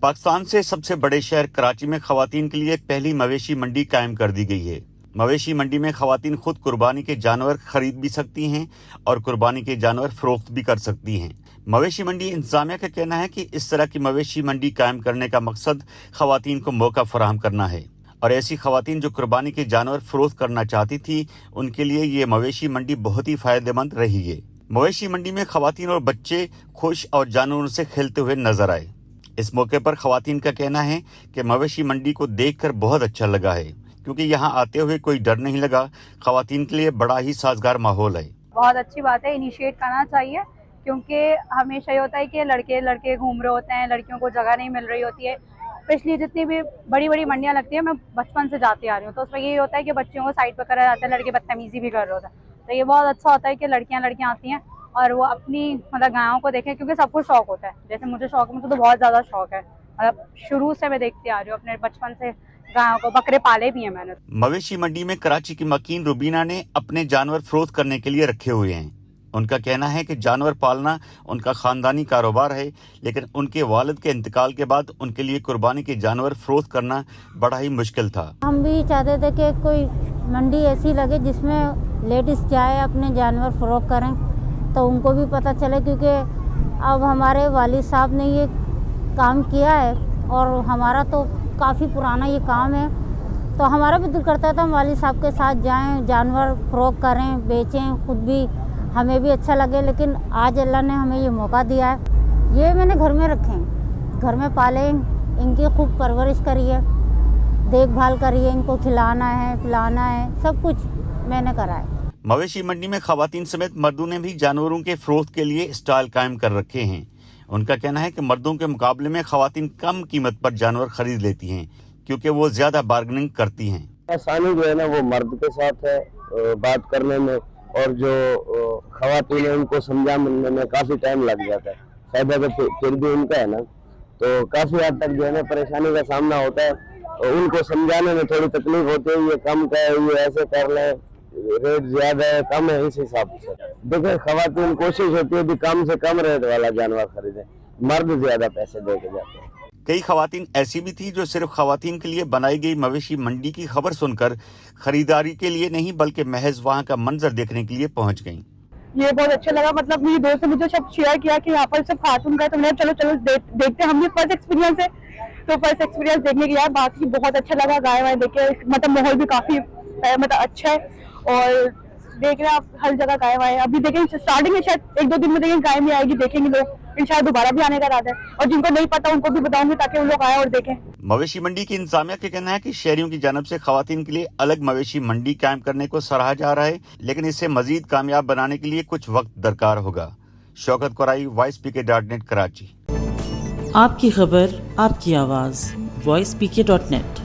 पाकिस्तान से सबसे बड़े शहर कराची में खवातीन के लिए पहली मवेशी मंडी कायम कर दी गई है। मवेशी मंडी में खवातीन खुद कुर्बानी के जानवर खरीद भी सकती हैं और कुर्बानी के जानवर फरोख्त भी कर सकती हैं। मवेशी मंडी इंतजामिया का कहना है कि इस तरह की मवेशी मंडी कायम करने का मकसद खवातीन को मौका फराहम करना है और ऐसी खवातीन जो कुर्बानी के जानवर फरोख्त करना चाहती थी उनके लिए ये मवेशी मंडी बहुत ही फायदेमंद रही है। मवेशी मंडी में खवातीन और बच्चे खुश और जानवरों से खेलते हुए नजर आए। इस मौके पर खवातीन का कहना है कि मवेशी मंडी को देखकर बहुत अच्छा लगा है क्योंकि यहाँ आते हुए कोई डर नहीं लगा। खवातीन के लिए बड़ा ही साजगार माहौल है। बहुत अच्छी बात है, इनिशिएट करना चाहिए क्योंकि हमेशा ये होता है कि लड़के घूम रहे होते हैं, लड़कियों को जगह नहीं मिल रही होती है। पिछली जितनी भी बड़ी बड़ी मंडियाँ लगती है मैं बचपन से जाती आ रही हूँ, तो उसमें यही होता है कि बच्चियों को साइड पर करा जाता है, लड़के बदतमीजी भी कर रहे होते हैं। तो ये बहुत अच्छा होता है कि लड़कियाँ आती हैं और वो अपनी मतलब गायों को देखें, क्योंकि सबको शौक होता है। जैसे मुझे शौक है, मुझे तो बहुत ज़्यादा शौक है, मतलब शुरू से मैं देखती आ रही हूँ, अपने बचपन से गायों को, बकरे पाले भी हैं मैंने। मवेशी मंडी में कराची की मकीन रुबीना ने अपने जानवर फरोख्त करने के लिए रखे हुए हैं। उनका कहना है कि जानवर पालना उनका खानदानी कारोबार है, लेकिन उनके वालिद के इंतकाल के बाद उनके लिए कुर्बानी के जानवर फरोख्त करना बड़ा ही मुश्किल था। हम भी चाहते थे कि कोई मंडी ऐसी लगे जिसमें लेडीज जाए अपने जानवर फरोख्त करें, तो उनको भी पता चले, क्योंकि अब हमारे वालिद साहब ने ये काम किया है और हमारा तो काफ़ी पुराना ये काम है, तो हमारा भी दिल करता था हम वालिद साहब के साथ जाएं, जानवर फरोख्त करें, बेचें, खुद भी हमें भी अच्छा लगे। लेकिन आज अल्लाह ने हमें ये मौका दिया है। ये मैंने घर में रखे हैं, घर में पाले, इनकी खूब परवरिश करी है, देखभाल करी है, इनको खिलाना है, पिलाना है, सब कुछ मैंने करा है। मवेशी मंडी में खवातीन समेत मर्दों ने भी जानवरों के फरोख्त के लिए स्टॉल कायम कर रखे हैं। उनका कहना है कि मर्दों के मुकाबले में खवातीन कम कीमत पर जानवर खरीद लेती हैं क्योंकि वो ज्यादा बार्गेनिंग करती हैं। आसानी जो है ना वो मर्द के साथ है बात करने में, और जो खवातीन है उनको समझाने में काफी टाइम लग जाता है। फायदा तो फिर भी उनका है ना, तो काफी हद तक जो है ना परेशानी का सामना होता है। उनको समझाने में थोड़ी तकलीफ होती है, ये कम का है, ये ऐसे कर लें, रेट ज्यादा है, कम है, इस हिसाब से देखिए खवातीन कोशिश होती है कि कम से कम रेट वाला जानवर खरीदे, मर्द ज्यादा पैसे दे के जाते हैं। कई खवातीन ऐसी भी थी जो सिर्फ खवातीन के लिए बनाई गई मवेशी मंडी की खबर सुनकर खरीदारी के लिए नहीं बल्कि महज वहां का मंजर देखने के लिए पहुंच गईं। ये बहुत अच्छा लगा, मतलब मेरी दोस्त ने मुझे सब शेयर किया कि यहाँ पर सब खातून का है, तो मैंने चलो देखते हैं। हम भी फर्स्ट एक्सपीरियंस है, तो फर्स्ट एक्सपीरियंस देखने के बाद बाकी बहुत अच्छा लगा। गाय वाय देखे, मतलब माहौल भी काफी मतलब अच्छा है और देख रहे हैं आप हर जगह गाय वाय। अभी देखेंगे स्टार्टिंग में शायद 1-2 दिन में देखेंगे गाय में आएगी, देखेंगे लोग, फिर शायद दोबारा भी आने का इरादा है, और जिनको नहीं पता उनको भी बताऊंगी ताकि उन लोग आए और देखें। मवेशी मंडी की इंतजामिया का कहना है कि शहरियों की जानब से खवातीन के लिए अलग मवेशी मंडी कायम करने को सराहा जा रहा है, लेकिन इसे मजीद कामयाब बनाने के लिए कुछ वक्त दरकार होगा। शौकत कुराई, voicepk.net, कराची। आपकी खबर, आपकी आवाज़, voicepk.net।